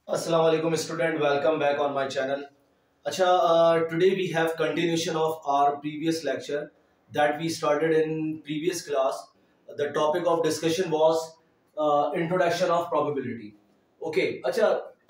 Assalamu alaikum student, welcome back on my channel. Today we have continuation of our previous lecture that we started in previous class. The topic of discussion was introduction of probability. Okay,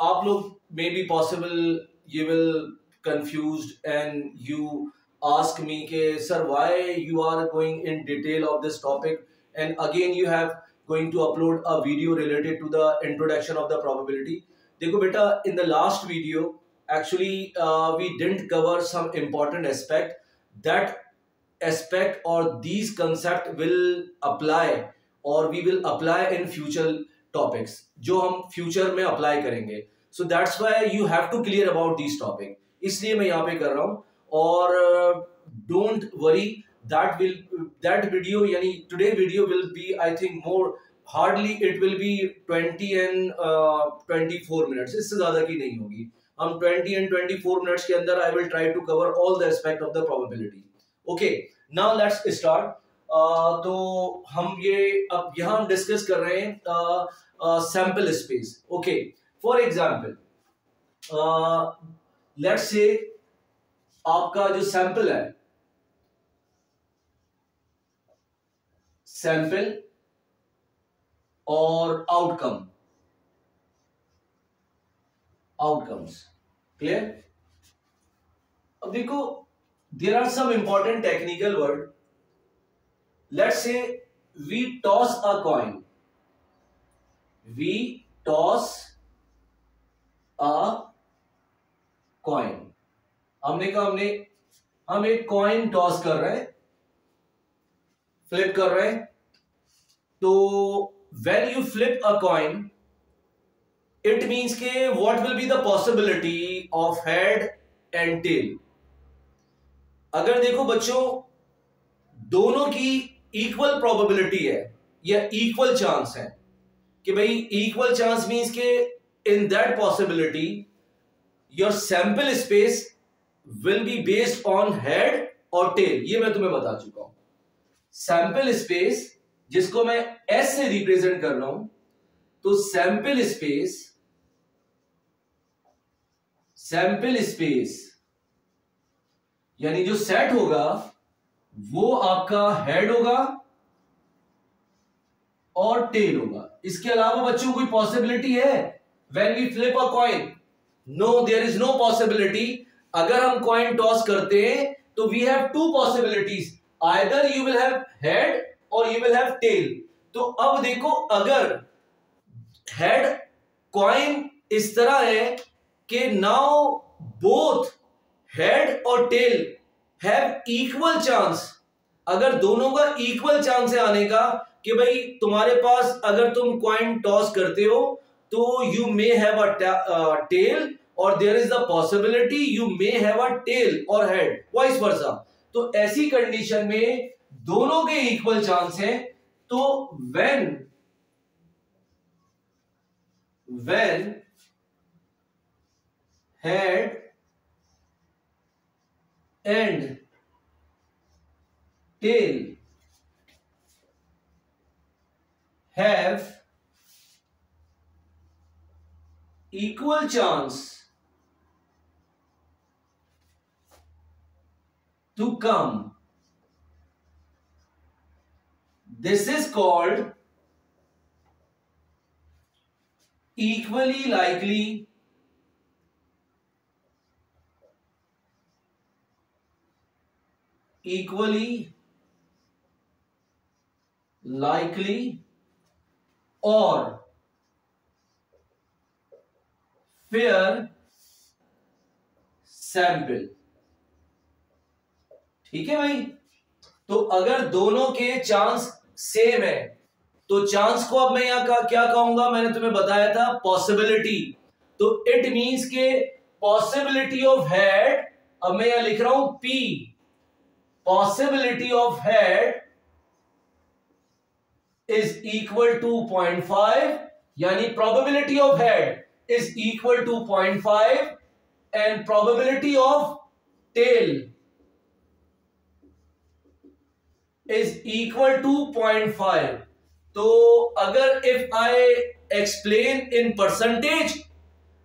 आप लोग may be possible you will confused and you ask me के sir why you are going in detail of this topic and again you have going to upload a video related to the introduction of the probability. देखो बेटा, in the last video actually we didn't cover some important aspect. That aspect or these concept will apply or we will apply in future topics जो हम future में apply करेंगे. So that's why you have to clear about these topic. इसलिए मैं यहाँ पे कर रहा हूँ और don't worry that video यानी today video will be I think more hardly it will be 20 and 24 minutes, इससे ज्यादा की नहीं होगी. हम 20 एंड 24 मिनट्स के अंदर I will try to cover all the aspect of the probability. Okay, now let's start. तो हम ये अब यहां डिस्कस कर रहे हैं sample space. Okay, for example let's say आपका जो सैंपल है, सैंपल और आउटकम्स क्लियर. अब देखो, there are some important technical word. Let's say we toss a coin. We toss a coin. हमने कहा हम एक कॉइन टॉस कर रहे हैं, फ्लिप कर रहे हैं. तो when you flip a coin, it means के what will be the possibility of head and tail. अगर देखो बच्चों, दोनों की इक्वल प्रोबेबिलिटी है या इक्वल चांस है कि भाई इक्वल चांस मीन्स के in that possibility your sample space will be based on head और टेल. ये मैं तुम्हें बता चुका हूं. सैंपल स्पेस जिसको मैं एस से रिप्रेजेंट कर रहा हूं, तो सैंपल स्पेस यानी जो सेट होगा वो आपका हेड होगा और टेल होगा. इसके अलावा बच्चों कोई पॉसिबिलिटी है when we flip a coin? No, there is no possibility. अगर हम कॉइन टॉस करते हैं तो we have two possibilities, either you will have head और यू विल हैव टेल. तो अब देखो, अगर हेड कॉइन इस तरह है कि नाउ बोथ हेड और टेल हैव इक्वल चांस. अगर दोनों का इक्वल चांस है आने का कि भाई तुम्हारे पास अगर तुम कॉइन टॉस करते हो तो you may have a tail और there is the possibility you may have a tail और हेड, वाइस वर्सा. तो ऐसी कंडीशन में दोनों के इक्वल चांस हैं. तो when head and tail have equal chance to come, this is called equally likely or fair sample. ठीक है भाई. तो अगर दोनों के चांस सेम है तो चांस को अब मैं यहां का क्या कहूंगा, मैंने तुम्हें बताया था पॉसिबिलिटी. तो इट मींस के पॉसिबिलिटी ऑफ हेड, अब मैं यहां लिख रहा हूं P, possibility of head is equal to 0.5, यानी probability of head is equal to 0.5 and probability of tail is equal to 0.5. तो अगर if I explain in percentage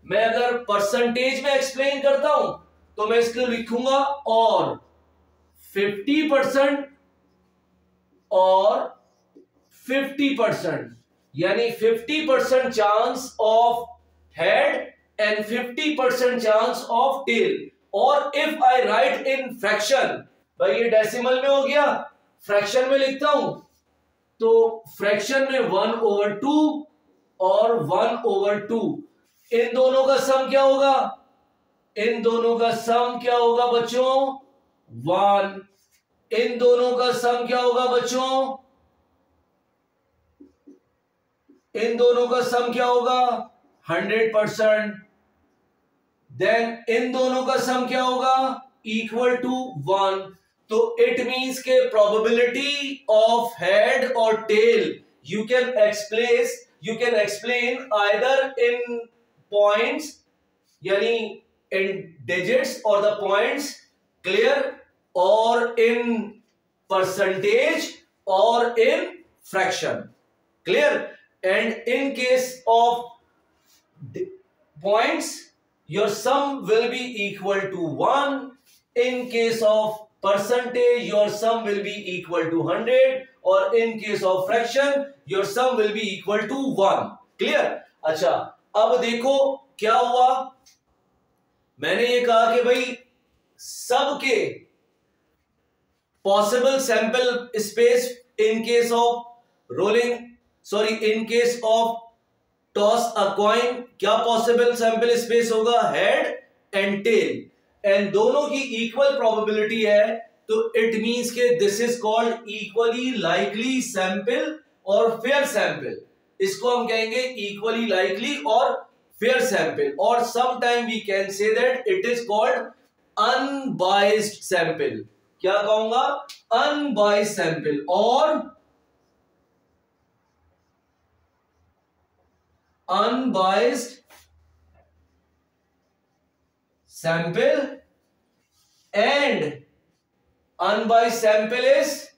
मैं अगर परसेंटेज में एक्सप्लेन करता हूं तो मैं इसको लिखूंगा और 50% और 50%, यानी 50% chance of head and 50% chance of tail. और if I write in fraction, भाई ये डेसिमल में हो गया, फ्रैक्शन में लिखता हूं तो फ्रैक्शन में 1/2 और 1/2, इन दोनों का सम क्या होगा? इन दोनों का सम क्या होगा बच्चों? 1। इन दोनों का सम क्या होगा बच्चों? इन दोनों का सम क्या होगा? 100%। देन इन दोनों का सम क्या होगा? Equal to 1। तो इट मींस के प्रोबेबिलिटी ऑफ हेड और tail you can explain either in points, यानी इन डिजिट्स और द पॉइंट्स, क्लियर, और इन परसेंटेज और in fraction, clear. And in case of points, your sum will be equal to 1. In case of percentage, your sum will be equal to 100. Or in case of fraction, your sum will be equal to 1. Clear? अच्छा, अब देखो क्या हुआ। मैंने ये कहा कि भाई सबके possible sample space in case of in case of toss a coin, क्या पॉसिबल सैंपल स्पेस होगा? हेड एंड टेल, एंड दोनों की इक्वल प्रोबेबिलिटी है, तो इट मींस के this is called equally likely sample और फेयर सैंपल। इसको हम कहेंगे इक्वली लाइकली और फेयर सैंपल, और some time we can say that it is called unbiased sample. क्या कहूंगा? अनबाइस्ड सैंपल और unbiased sample, and unbiased sample is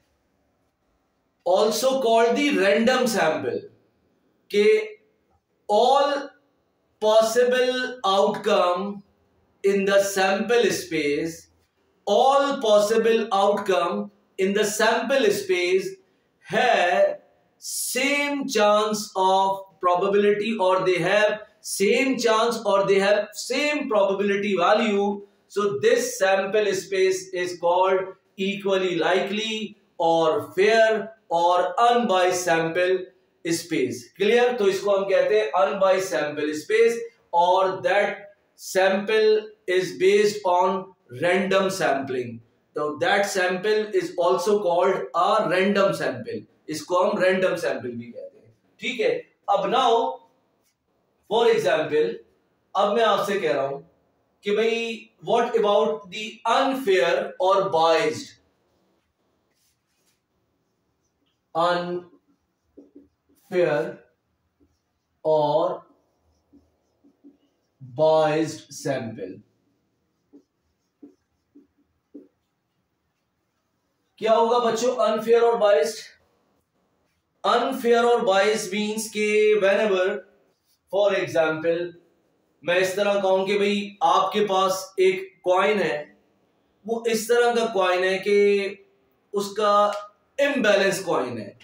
also called the random sample, के all possible outcome in the sample space, all possible outcome in the sample space have same chance of probability, or they have same chance, or they have same probability value. So this sample space is called equally likely or fair or unbiased sample space. Clear? तो इसको हम कहते हैं unbiased sample space, और that sample is based on random sampling. So that sample is also called a random sample. इसको हम random sample भी कहते हैं। ठीक है, अब नाउ फॉर एग्जाम्पल, अब मैं आपसे कह रहा हूं कि भाई व्हाट अबाउट द अनफेयर और बाइज्ड, अनफेयर और बाइज्ड सैंपल। क्या होगा बच्चों अनफेयर और बाइज्ड? अनफेयर और बाइस मीन्स के व्हेनेवर, फॉर एग्जाम्पल, मैं इस तरह कहूं कि भाई आपके पास एक कॉइन है, वो इस तरह का कॉइन है कि उसका इम्बैलेंस कॉइन है,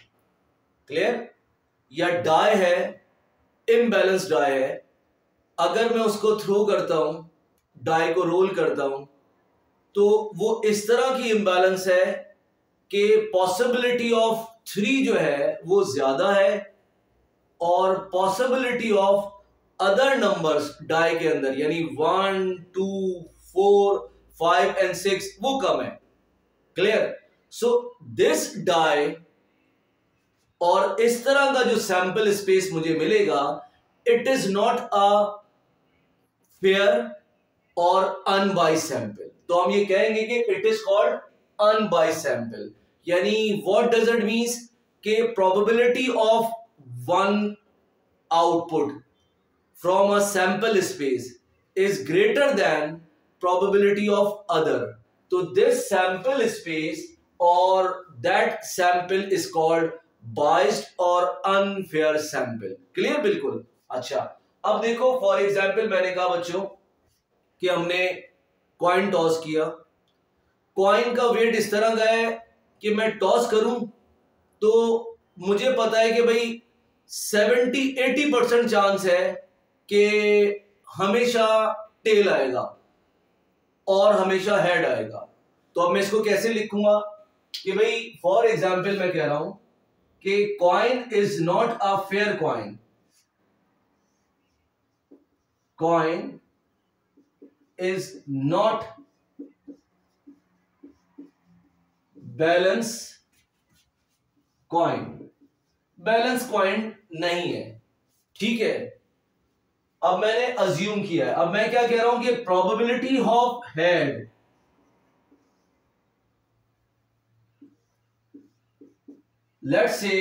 क्लियर, या डाई है, इम्बैलेंस डाई है। अगर मैं उसको थ्रो करता हूं, डाई को रोल करता हूं, तो वो इस तरह की इम्बैलेंस है कि पॉसिबिलिटी ऑफ 3 जो है वो ज्यादा है, और possibility of other numbers die के अंदर, यानी 1, 2, 4, 5 एंड 6 वो कम है, क्लियर। सो दिस डाई और इस तरह का जो सैंपल स्पेस मुझे मिलेगा, it is not a fair और अनबाइस्ड सैंपल। तो हम ये कहेंगे कि it is called unbiased sample, यानी व्हाट डज इट मीन्स के probability of one output from a sample space is greater than probability of other. So this sample space or that sample is called biased or unfair sample. Clear? बिल्कुल। अच्छा, अब देखो for example मैंने कहा बच्चों कि हमने कॉइन टॉस किया, कॉइन का वेट इस तरह का है कि मैं टॉस करूं तो मुझे पता है कि भाई 70-80% चांस है कि हमेशा टेल आएगा और हमेशा हेड आएगा। तो अब मैं इसको कैसे लिखूंगा कि भाई फॉर एग्जाम्पल मैं कह रहा हूं कि coin is not a fair coin, coin is not balance coin, balance coin नहीं है, ठीक है। अब मैंने अज्यूम किया है, अब मैं क्या कह रहा हूं कि probability of head let's say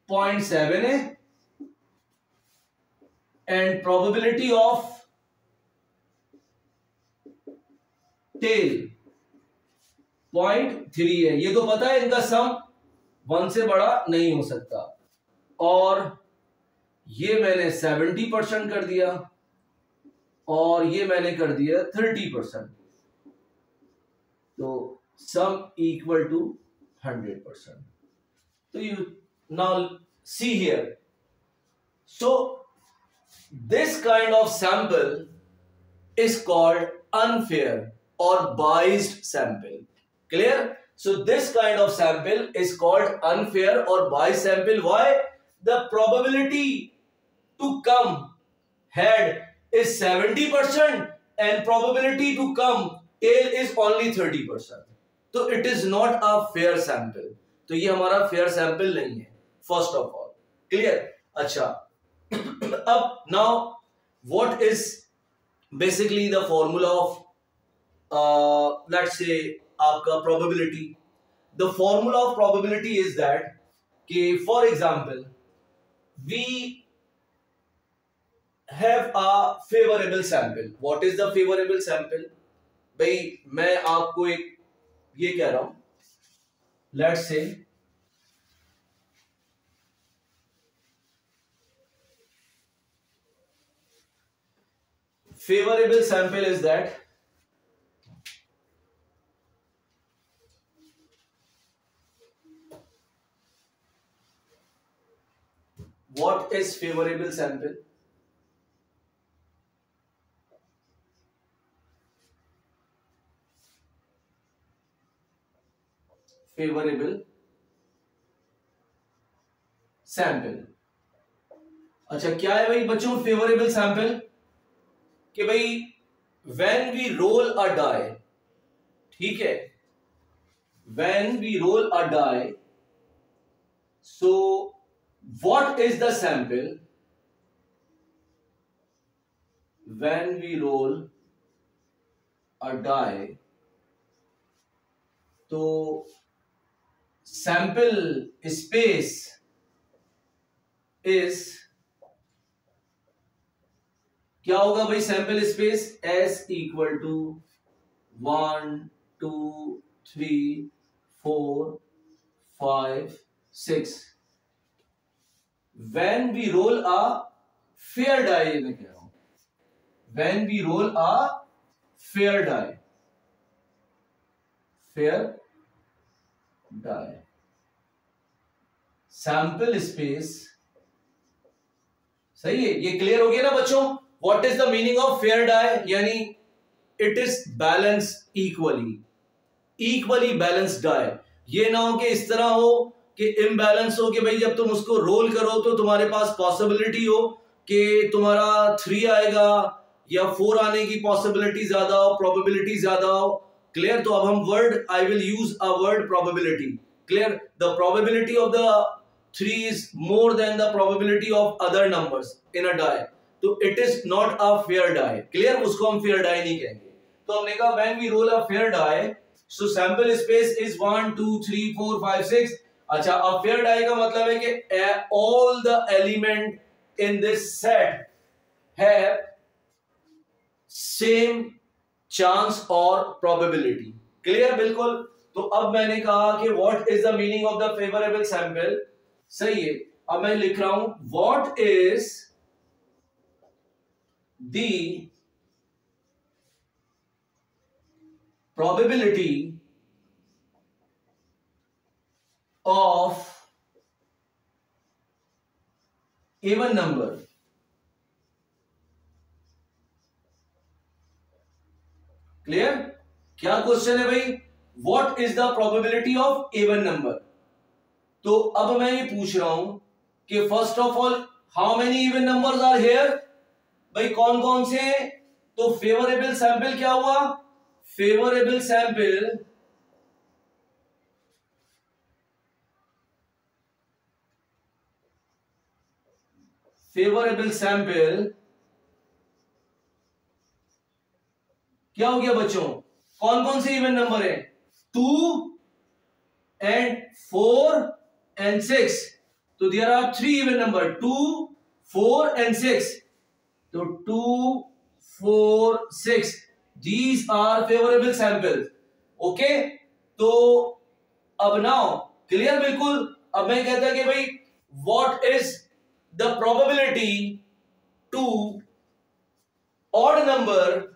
0.7 है एंड प्रोबेबिलिटी ऑफ टेल 0.3 है। ये तो पता है इनका सम 1 से बड़ा नहीं हो सकता, और ये मैंने 70% कर दिया और ये मैंने कर दिया 30%, तो सम इक्वल टू 100%। तो you now see here, so this kind of sample is called unfair or biased sample. Clear? So this kind of sample is called unfair or biased sample. Why? The probability to come head is 70% and probability to come tail is only 30%. So it is not a fair sample. तो ये हमारा fair sample नहीं है first of all. Clear? अच्छा, अब now what is basically the formula of let's say आपका probability? The formula of probability is that कि for example we have a favorable sample. What is the favorable sample? भाई मैं आपको एक ये कह रहा हूं, let's say favorable sample is that what is favorable sample? Favorable sample, अच्छा क्या है भाई बच्चों फेवरेबल सैंपल? कि भाई when we roll a die, ठीक है, when we roll a die, so what is the sample when we roll a die? तो sample space is क्या होगा भाई? Sample space S equal to 1 2 3 4 5 6 when we roll a fair die, मैं कह रहा हूं when we roll a fair die, fair die, sample space, सही है, ये क्लियर हो गया ना बच्चों? What is the meaning of fair die? यानी it is balance equally, equally balance die. ये ना हो कि इस तरह हो कि इम्बैलेंस हो, कि भाई जब तुम उसको रोल करो तो तुम्हारे पास पॉसिबिलिटी हो कि तुम्हारा 3 आएगा या 4 आने की पॉसिबिलिटी ज्यादा हो, प्रोबेबिलिटी ज्यादा हो। क्लियर? तो अब हम word, I will use a word probability. Clear? The probability of the 3 is more than the probability of other numbers in a die, तो it is not a fair die। Clear? उसको हम fair die नहीं कहेंगे। तो हमने कहा when we roll a fair die, so sample space is 1 2 3 4 5 6। अच्छा, अब fair die का मतलब है कि all the element in this set have same chance or probability। Clear? बिल्कुल। तो अब मैंने कहा कि what is the meaning of the favorable sample? सही है। अब मैं लिख रहा हूं what is the probability of even number. Clear? क्या क्वेश्चन है भाई? What is the probability of even number? तो अब मैं ये पूछ रहा हूं कि first of all how many even numbers are here? भाई कौन कौन से हैं? तो फेवरेबल सैंपल क्या हुआ? फेवरेबल सैंपल क्या हो गया बच्चों? कौन कौन से इवन नंबर है? 2 and 4 and 6. तो there are 3 even number, 2, 4 and 6. तो 2, 4, 6. These are favorable samples. Okay? तो अब now clear बिल्कुल. अब मैं कहता कि भाई what is the probability to odd number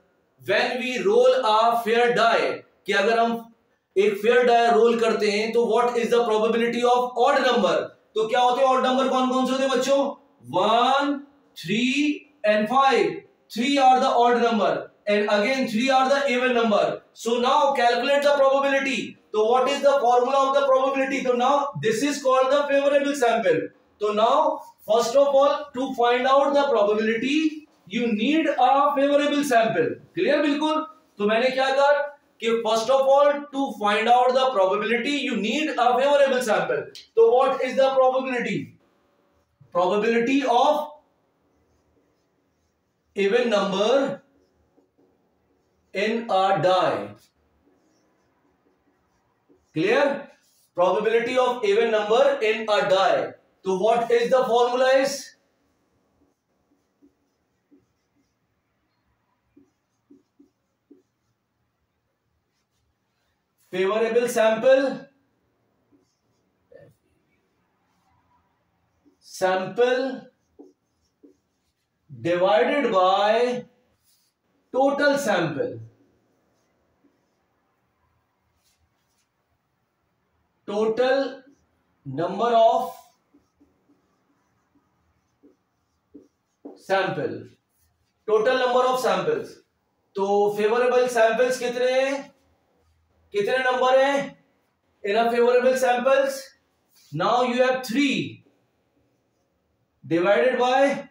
when we roll a fair die? कि अगर हम एक फेयर डाई रोल करते हैं तो what is the probability of odd number? तो क्या होते हैं ऑड नंबर? कौन कौन से होते हैं बच्चों? 1, 3 and 5. 3 are the odd number and again 3 are the even number. So now calculate the probability. So what is the formula of the probability? So now this is called the favorable sample. So now first of all to find out the probability you need a favorable sample. Clear बिल्कुल? तो मैंने क्या कहा कि first of all to find out the probability you need a favorable sample. So what is the probability? Probability of even number in a die. Clear? Probability of even number in a die. So what is the formula is? Favorable sample divided by total sample. Total number of sample. Total number of samples. तो favorable samples कितने हैं? कितने number हैं in a favorable samples? Now you have 3 divided by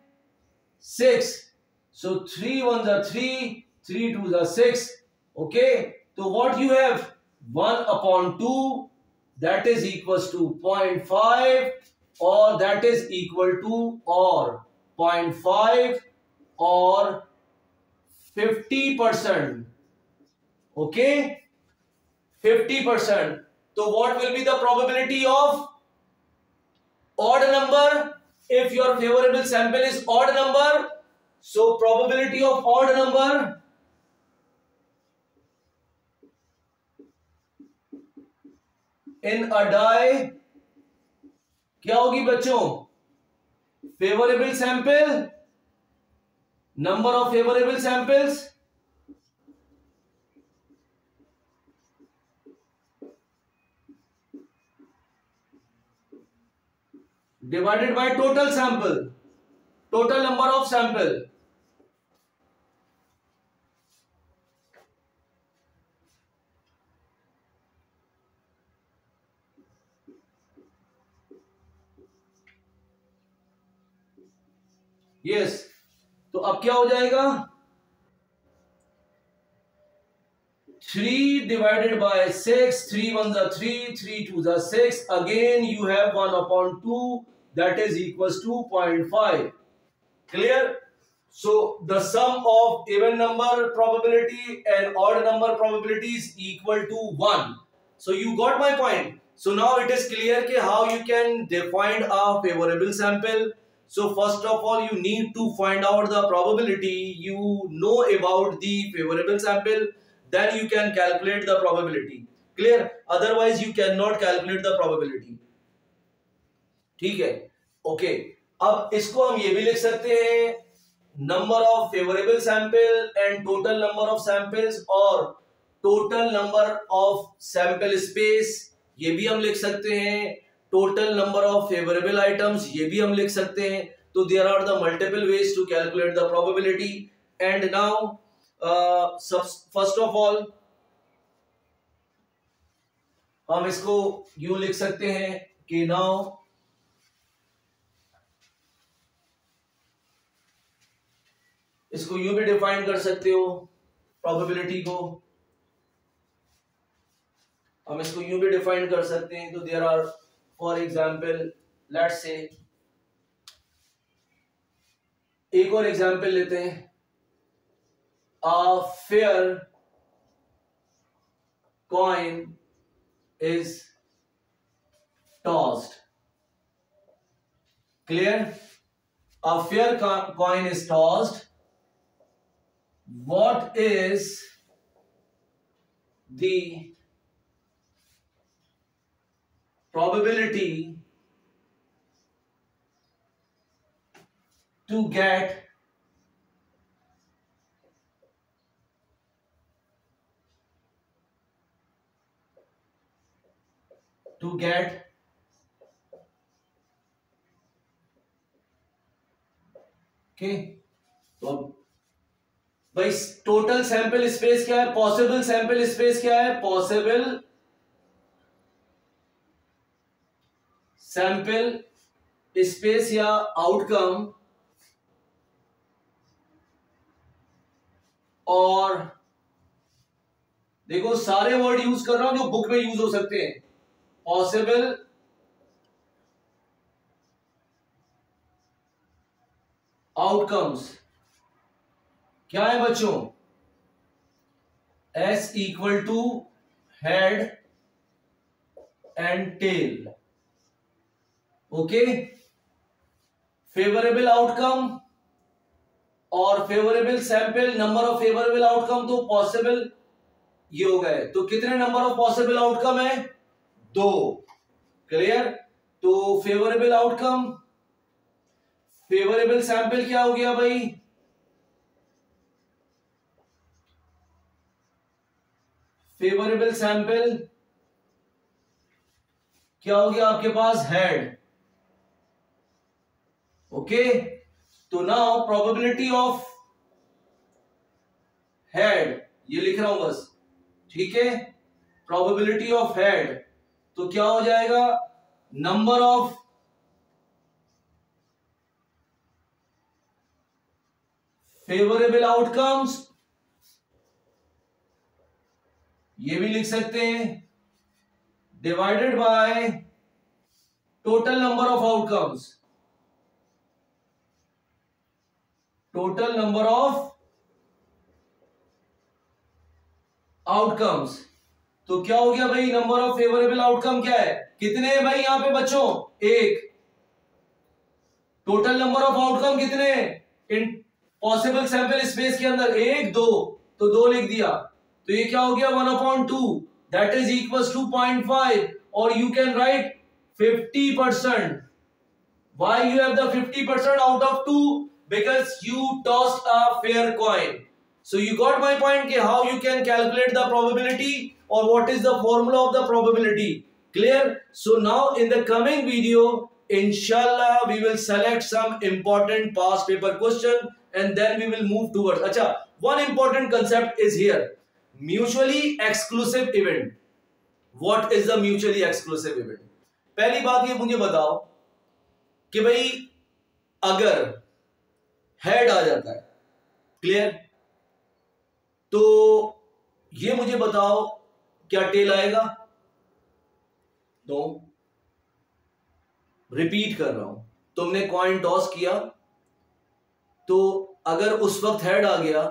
6. So 3 1s are 3, 3 2s are 6. Okay. So what you have? 1 upon 2 that is equals to 0.5 or that is equal to or 0.5 or 50%. Okay. 50%. So what will be the probability of odd number? If your favorable sample is odd number, so probability of odd number in a die क्या होगी बच्चों? Favorable sample, number of favorable samples divided by total sample, total number of sample. Yes. तो अब क्या हो जाएगा? 3 divided by 6, 3 1s are 3, 3 2s are 6. Again you have 1 upon 2 that is equals to 0.5. Clear? So the sum of even number probability and odd number probability is equal to 1. So you got my point. So now it is clear कि how you can define a favorable sample. So first of all you need to find out the probability. You know about the favorable sample, then you can calculate the probability. Clear? Otherwise you cannot calculate the probability. ठीक है? Okay. अब इसको हम ये भी लिख सकते हैं number of favorable sample and total number of samples और total number of sample space ये भी हम लिख सकते हैं, total number of favorable items ये भी हम लिख सकते हैं. तो there are the multiple ways to calculate the probability. And now first of all हम इसको यूं लिख सकते हैं कि now इसको यूं भी डिफाइन कर सकते हो प्रोबेबिलिटी को, हम इसको यूं भी डिफाइन कर सकते हैं. तो there are for example let's say एक और एग्जांपल लेते हैं. A fair coin is tossed. Clear? A fair coin is tossed. What is the probability to get okay, तो भाई टोटल सैंपल स्पेस क्या है, पॉसिबल सैंपल स्पेस क्या है, पॉसिबल सैंपल स्पेस या आउटकम, और देखो सारे वर्ड यूज कर रहा हूं जो बुक में यूज हो सकते हैं. पॉसिबल आउटकम्स क्या है बच्चों, S equal to head and tail. Okay, favourable outcome और favourable sample, number of favourable outcome, तो पॉसिबल ये हो गए. तो कितने नंबर ऑफ पॉसिबल आउटकम है, 2. क्लियर? तो फेवरेबल आउटकम, फेवरेबल सैंपल क्या हो गया भाई, फेवरेबल सैंपल क्या हो गया आपके पास, हेड. ओके, तो नाउ प्रोबेबिलिटी ऑफ हेड ये लिख रहा हूं बस, ठीक है. प्रोबेबिलिटी ऑफ हेड तो क्या हो जाएगा, नंबर ऑफ फेवरेबल आउटकम्स, ये भी लिख सकते हैं, divided by total number of outcomes, total number of outcomes. तो क्या हो गया भाई, नंबर ऑफ फेवरेबल आउटकम क्या है, कितने हैं भाई यहां पे बच्चों, 1. टोटल नंबर ऑफ आउटकम कितने इन पॉसिबल सैंपल स्पेस के अंदर, 1 2, तो 2 लिख दिया. तो ये क्या हो गया, 1/2, दैट इज इक्वल्स टू 0.5. और you can write 50%. Why you have the 50% out of 2? Because you tossed a fair coin. So you got my point कि how you can calculate the probability or what is the formula of the probability. Clear? So now in the coming video, inshallah we will select some important past paper question and then we will move towards. अच्छा, one important concept is here. Mutually exclusive event. What is the mutually exclusive event? पहली बात ये मुझे बताओ कि भाई अगर head आ जाता है, क्लियर, तो ये मुझे बताओ क्या टेल आएगा, नो. रिपीट कर रहा हूं, तुमने कॉइन टॉस किया, तो अगर उस वक्त हेड आ गया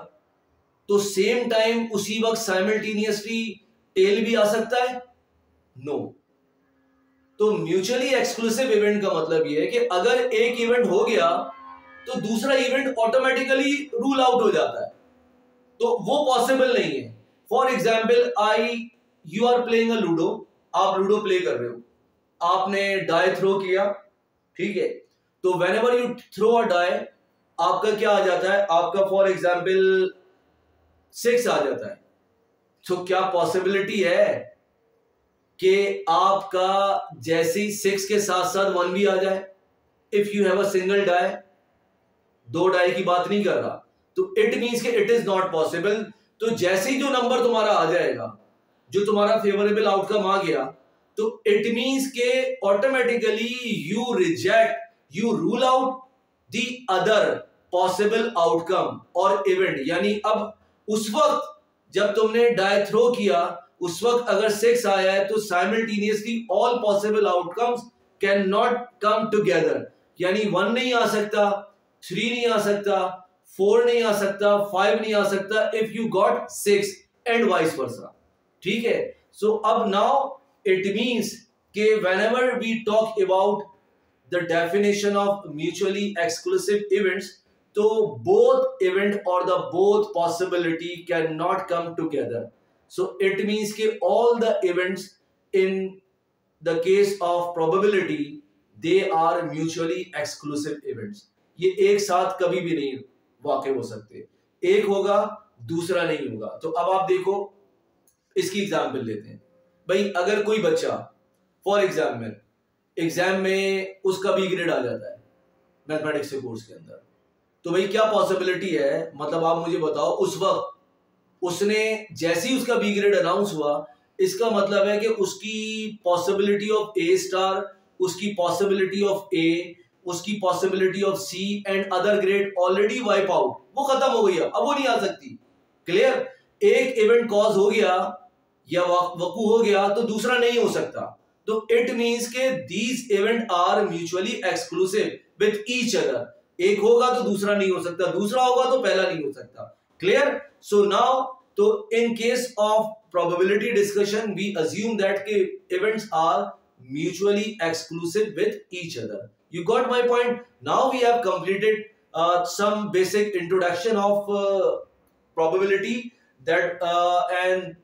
तो सेम टाइम उसी वक्त साइमल्टेनियसली टेल भी आ सकता है, नो. तो म्यूचुअली एक्सक्लूसिव इवेंट का मतलब यह है कि अगर एक इवेंट हो गया तो दूसरा इवेंट ऑटोमेटिकली रूल आउट हो जाता है, तो वो पॉसिबल नहीं है. For example you are playing a ludo, आप लूडो प्ले कर रहे हो, आपने डाई थ्रो किया, ठीक है. तो whenever you throw a die, आपका क्या आ जाता है, आपका फॉर एग्जाम्पल 6 आ जाता है, तो क्या पॉसिबिलिटी है कि आपका जैसे ही 6 के साथ साथ 1 भी आ जाए? If you have a single die, 2 die की बात नहीं कर रहा, तो इट मीन्स कि इट इज नॉट पॉसिबल। तो जैसे ही जो नंबर तुम्हारा आ जाएगा, जो तुम्हारा फेवरेबल आउटकम आ गया, तो इट मीन्स के automatically you reject, you rule out the other possible outcome और इवेंट। यानी अब उस वक्त जब तुमने डाई थ्रो किया, उस वक्त अगर 6 आया है तो simultaneously all possible outcomes can not come together. यानी 1 नहीं आ सकता, 3 नहीं आ सकता, 4 नहीं आ सकता, 5 नहीं आ सकता if you got 6 and vice versa. ठीक है, सो अब नाउ इट मीन्स कि whenever we talk about the definition of mutually exclusive events, तो both event or the both possibility cannot come together. So it means कि all the events in the case of probability they are mutually exclusive events. ये एक साथ कभी भी नहीं वाकई हो सकते, एक होगा दूसरा नहीं होगा। तो अब आप देखो, इसकी एग्जाम्पल लेते हैं। भाई अगर कोई बच्चा फॉर एग्जाम में उसका बी ग्रेड आ जाता है मैथमेटिक्स के कोर्स के अंदर, तो भाई क्या पॉसिबिलिटी है, मतलब आप मुझे बताओ, उस वक्त उसने जैसे ही उसका बी ग्रेड अनाउंस हुआ, इसका मतलब है कि उसकी पॉसिबिलिटी ऑफ ए स्टार, उसकी पॉसिबिलिटी ऑफ ए, उसकी possibility of C and other grade already wipe out, वो खत्म हो गई, अब वो नहीं आ सकती। क्लियर? एक इवेंट कॉज हो गया या वकू हो गया तो दूसरा नहीं हो सकता। तो इट मींस के these event are mutually exclusive with each other. एक होगा तो दूसरा नहीं हो सकता, दूसरा होगा तो पहला नहीं हो सकता। क्लियर? सो नाउ, तो in case of probability discussion we assume that K events are mutually exclusive with each other. You got my point? Now we have completed some basic introduction of probability that and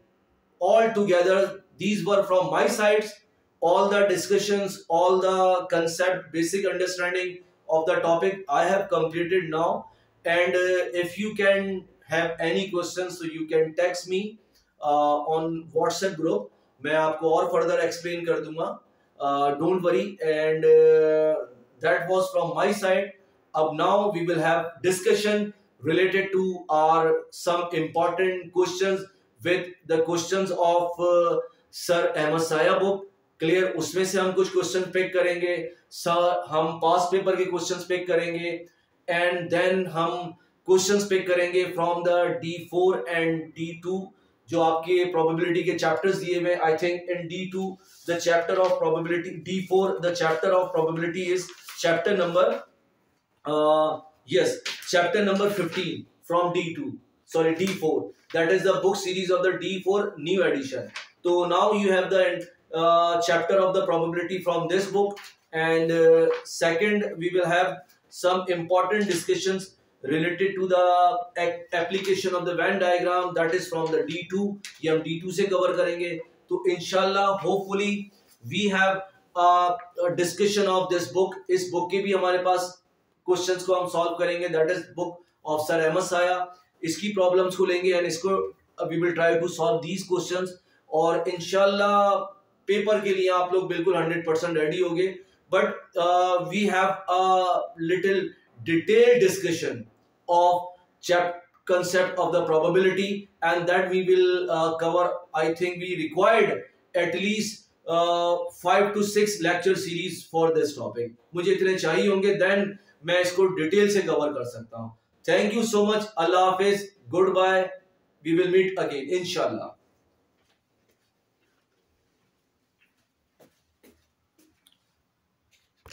all together these were from my sides. All the discussions, all the concept, basic understanding of the topic I have completed now. And if you can have any questions, so you can text me on WhatsApp group. मैं आपको और further explain कर दूंगा. Don't worry. And that was from my side. Up now we will have discussion related to our some important questions with the questions of Sir Ahmed Saya book. Clear? उसमें से हम कुछ question pick करेंगे, हम पास paper के questions pick करेंगे, and then हम questions pick करेंगे from the D4 and D2 जो आपके प्रोबेबिलिटी के चैप्टर्स दिए हुए। I think in D2 the chapter of probability, D4 the chapter of probability is chapter number chapter number 15 from D2, sorry D4, that is the book series of the D4 new edition. So now you have the chapter of the probability from this book, and second we will have some important discussions related to the application of the Venn diagram, that is from the D2, ये हम D2 से cover करेंगे। तो इंशाल्लाह hopefully we have discussion of this book. इस book के भी हमारे पास क्वेश्चंस को हम सॉल्व करेंगे, that is book of sir Ahmad Saya. इसकी प्रॉब्लम्स को लेंगे एंड इसको we will try to solve these questions, और इंशाल्लाह पेपर के लिए आप लोग बिल्कुल 100% रेडी होंगे। But we have a little detail discussion of concept of the probability, and that we will cover. I think we required at least 5 to 6 lecture series for this topic. मुझे इतने चाहिए होंगे, then मैं इसको detail से cover कर सकता हूँ। Thank you so much. Allah Hafiz. Goodbye. We will meet again, inshallah.